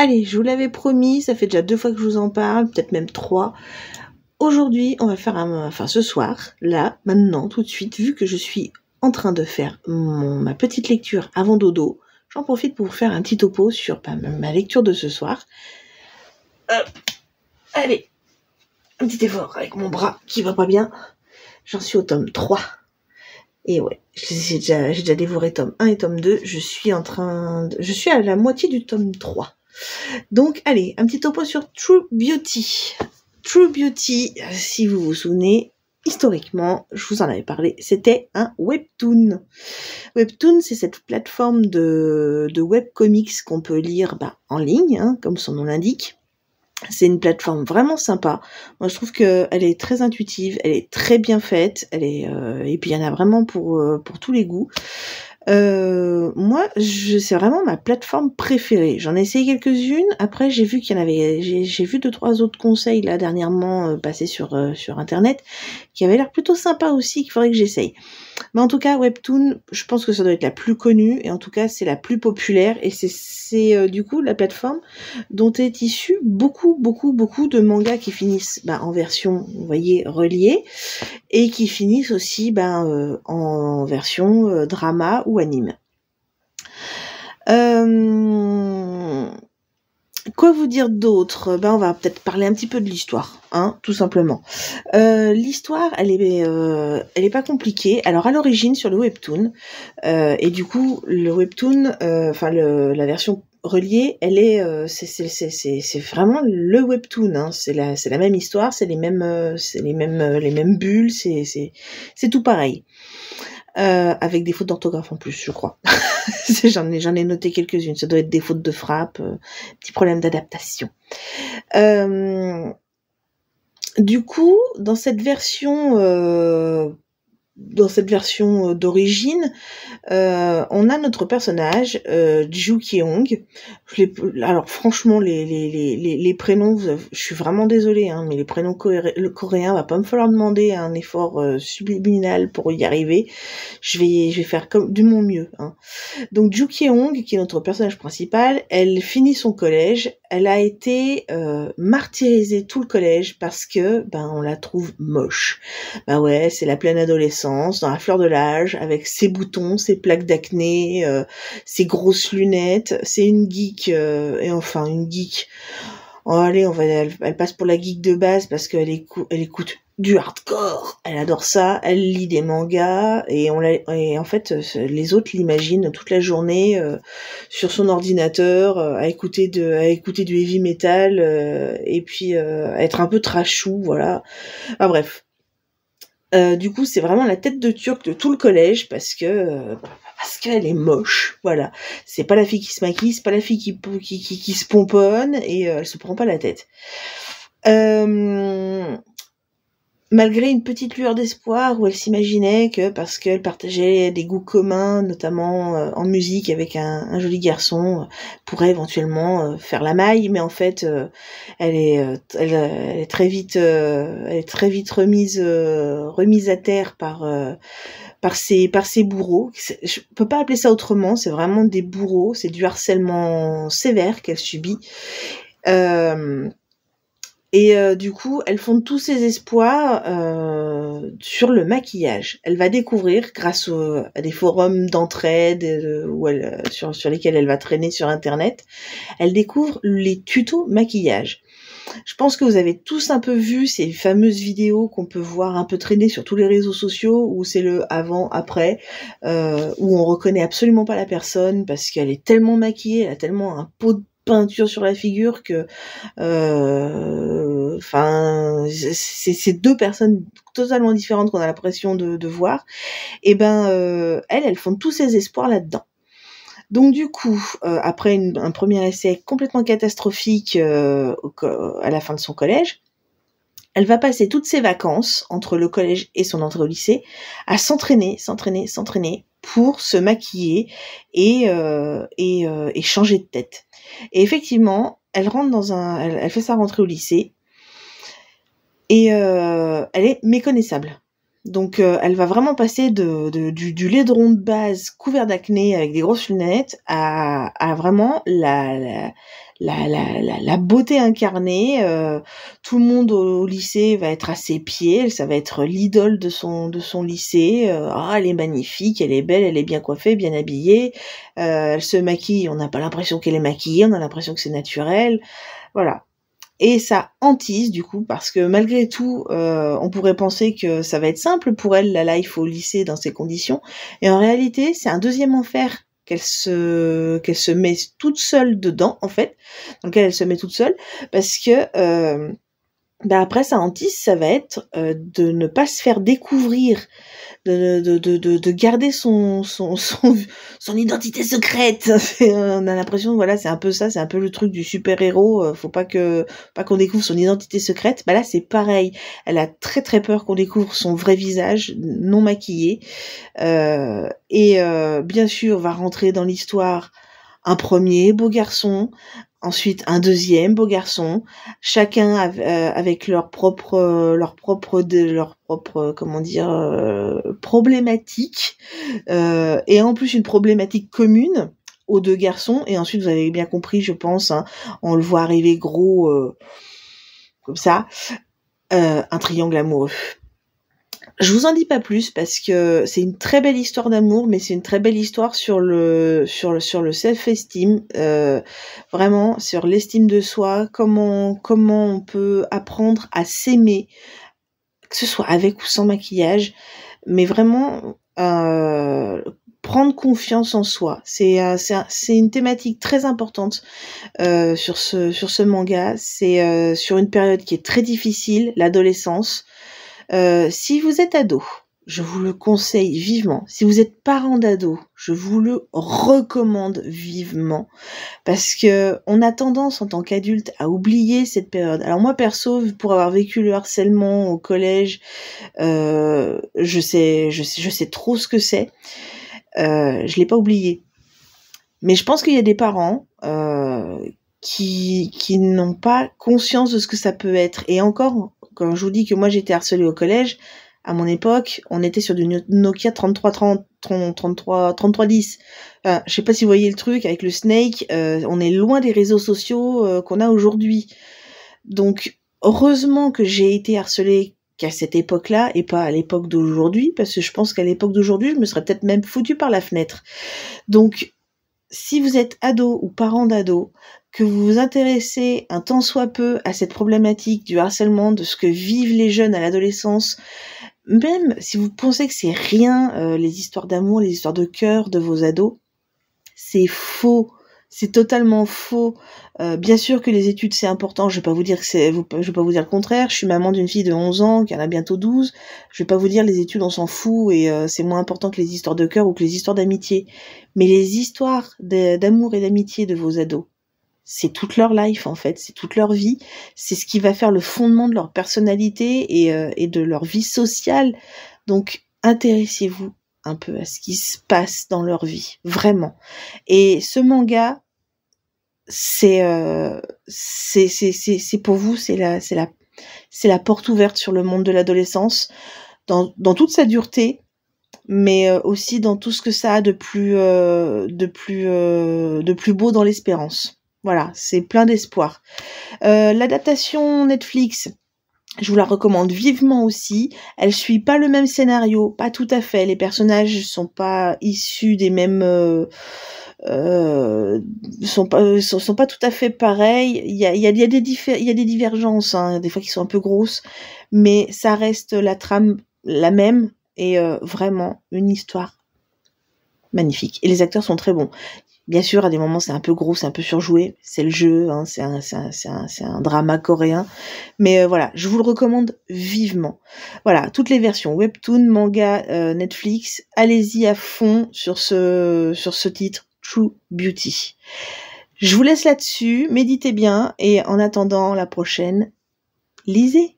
Allez, je vous l'avais promis, ça fait déjà 2 fois que je vous en parle, peut-être même 3. Aujourd'hui, on va faire ce soir, là, maintenant, tout de suite, vu que je suis en train de faire ma petite lecture avant dodo, j'en profite pour vous faire un petit topo sur ma lecture de ce soir. Allez, un petit effort avec mon bras qui va pas bien. J'en suis au tome 3. Et ouais, j'ai déjà dévoré tome 1 et tome 2. Je suis à la moitié du tome 3. Donc, allez, un petit topo sur True Beauty. True Beauty, si vous vous souvenez, historiquement, je vous en avais parlé, c'était un webtoon. Webtoon, c'est cette plateforme de webcomics qu'on peut lire en ligne, comme son nom l'indique. C'est une plateforme vraiment sympa. Moi, je trouve qu'elle est très intuitive, elle est très bien faite, et puis il y en a vraiment pour tous les goûts. Moi, c'est vraiment ma plateforme préférée. J'en ai essayé quelques-unes. Après, j'ai vu qu'il y en avait, j'ai vu 2-3 autres conseils là dernièrement passer sur internet qui avaient l'air plutôt sympa aussi, qu'il faudrait que j'essaye. Mais en tout cas, Webtoon, je pense que ça doit être la plus connue et en tout cas, c'est la plus populaire et c'est du coup la plateforme dont est issu beaucoup de mangas qui finissent en version, vous voyez, reliée et qui finissent aussi en version drama ou anime. Quoi vous dire d'autre ? On va peut-être parler un petit peu de l'histoire, tout simplement. L'histoire, elle est pas compliquée. Alors à l'origine sur le webtoon, et du coup le webtoon, la version reliée, elle est, c'est vraiment le webtoon. C'est la même histoire, c'est les mêmes bulles, c'est tout pareil. Avec des fautes d'orthographe en plus, je crois. J'en ai noté quelques-unes. Ça doit être des fautes de frappe, petit problème d'adaptation. Du coup, dans cette version d'origine, on a notre personnage Ju Kyeong. Alors franchement, les prénoms, je suis vraiment désolée, mais les prénoms coréens, va pas me falloir demander un effort subliminal pour y arriver. Je vais faire comme du mon mieux. Donc Ju Kyeong, qui est notre personnage principal, elle finit son collège. Elle a été martyrisée tout le collège parce que on la trouve moche. Ouais, c'est la pleine adolescence, dans la fleur de l'âge, avec ses boutons, ses plaques d'acné, ses grosses lunettes. C'est une geek, une geek. Oh, allez, elle passe pour la geek de base parce qu'elle écoute du hardcore. Elle adore ça. Elle lit des mangas et en fait, les autres l'imaginent toute la journée sur son ordinateur à écouter du heavy metal et puis à être un peu trashou, voilà. Bref. Du coup, c'est vraiment la tête de turc de tout le collège parce qu'elle est moche, voilà. C'est pas la fille qui se maquille, c'est pas la fille qui se pomponne et elle se prend pas la tête. Malgré une petite lueur d'espoir où elle s'imaginait que parce qu'elle partageait des goûts communs, notamment en musique avec un joli garçon, pourrait éventuellement faire la maille, mais en fait elle est très vite remise à terre par ses bourreaux. Je peux pas appeler ça autrement, c'est vraiment des bourreaux, c'est du harcèlement sévère qu'elle subit. Du coup, elle fonde tous ses espoirs sur le maquillage. Elle va découvrir, grâce à des forums d'entraide sur lesquels elle va traîner sur Internet, elle découvre les tutos maquillage. Je pense que vous avez tous un peu vu ces fameuses vidéos qu'on peut voir un peu traîner sur tous les réseaux sociaux, où c'est le avant-après, où on reconnaît absolument pas la personne parce qu'elle est tellement maquillée, elle a tellement un pot de peinture sur la figure que c'est deux personnes totalement différentes qu'on a l'impression de voir. Et elles font tous ses espoirs là-dedans. Donc du coup, après un premier essai complètement catastrophique à la fin de son collège, elle va passer toutes ses vacances entre le collège et son entrée au lycée à s'entraîner pour se maquiller et changer de tête. Et effectivement, elle fait sa rentrée au lycée et elle est méconnaissable. Donc elle va vraiment passer du laideron de base couvert d'acné avec des grosses lunettes à vraiment la beauté incarnée. Tout le monde au lycée va être à ses pieds, ça va être l'idole de son lycée. Elle est magnifique, elle est belle, elle est bien coiffée, bien habillée. Elle se maquille, on n'a pas l'impression qu'elle est maquillée, on a l'impression que c'est naturel. Voilà. Et ça hantise du coup, parce que malgré tout, on pourrait penser que ça va être simple pour elle, la life au lycée dans ces conditions. Et en réalité, c'est un deuxième enfer qu'elle se met toute seule dedans, en fait, dans lequel elle se met toute seule, parce que après ça hantise, ça va être de ne pas se faire découvrir, de garder son identité secrète. On a l'impression, voilà, c'est un peu ça, c'est un peu le truc du super-héros, faut pas qu'on découvre son identité secrète. Bah là, c'est pareil. Elle a très très peur qu'on découvre son vrai visage non maquillé. Bien sûr, va rentrer dans l'histoire un premier beau garçon, ensuite un deuxième beau garçon, chacun avec leur propre comment dire, problématique, et en plus une problématique commune aux deux garçons. Et ensuite, vous avez bien compris, je pense, hein, on le voit arriver gros comme ça, un triangle amoureux. Je vous en dis pas plus parce que c'est une très belle histoire d'amour, mais c'est une très belle histoire sur le self-esteem, vraiment sur l'estime de soi, comment on peut apprendre à s'aimer, que ce soit avec ou sans maquillage, mais vraiment prendre confiance en soi. C'est une thématique très importante sur ce manga. C'est sur une période qui est très difficile, l'adolescence. Si vous êtes ado, je vous le conseille vivement. Si vous êtes parent d'ado, je vous le recommande vivement, parce que on a tendance en tant qu'adulte à oublier cette période. Alors moi perso, pour avoir vécu le harcèlement au collège, je sais trop ce que c'est. Je l'ai pas oublié. Mais je pense qu'il y a des parents qui n'ont pas conscience de ce que ça peut être. Et encore, quand je vous dis que moi j'étais harcelée au collège, à mon époque, on était sur du Nokia 3310. Je sais pas si vous voyez le truc avec le Snake, on est loin des réseaux sociaux qu'on a aujourd'hui. Donc, heureusement que j'ai été harcelée qu'à cette époque-là et pas à l'époque d'aujourd'hui, parce que je pense qu'à l'époque d'aujourd'hui, je me serais peut-être même foutue par la fenêtre. Donc, si vous êtes ado ou parent d'ado, que vous vous intéressez un tant soit peu à cette problématique du harcèlement, de ce que vivent les jeunes à l'adolescence, même si vous pensez que c'est rien, les histoires d'amour, les histoires de cœur de vos ados, c'est faux. C'est totalement faux. Bien sûr que les études c'est important, je vais pas vous dire le contraire. Je suis maman d'une fille de 11 ans qui en a bientôt 12. Je vais pas vous dire les études on s'en fout et c'est moins important que les histoires de cœur ou que les histoires d'amitié. Mais les histoires d'amour et d'amitié de vos ados, c'est toute leur life en fait, c'est toute leur vie, c'est ce qui va faire le fondement de leur personnalité et de leur vie sociale. Donc intéressez-vous un peu à ce qui se passe dans leur vie, vraiment. Et ce manga, c'est pour vous, c'est la porte ouverte sur le monde de l'adolescence, dans toute sa dureté, mais aussi dans tout ce que ça a de plus beau dans l'espérance. Voilà, c'est plein d'espoir. L'adaptation Netflix, je vous la recommande vivement aussi. Elle suit pas le même scénario, pas tout à fait. Les personnages sont pas issus des mêmes, sont pas tout à fait pareils. Il y a des divergences, hein, des fois qui sont un peu grosses, mais ça reste la trame la même et vraiment une histoire magnifique. Et les acteurs sont très bons. Bien sûr, à des moments, c'est un peu gros, c'est un peu surjoué. C'est le jeu, hein, c'est un drama coréen. Mais voilà, je vous le recommande vivement. Voilà, toutes les versions, webtoon, manga, Netflix, allez-y à fond sur ce titre, True Beauty. Je vous laisse là-dessus, méditez bien, et en attendant la prochaine, lisez.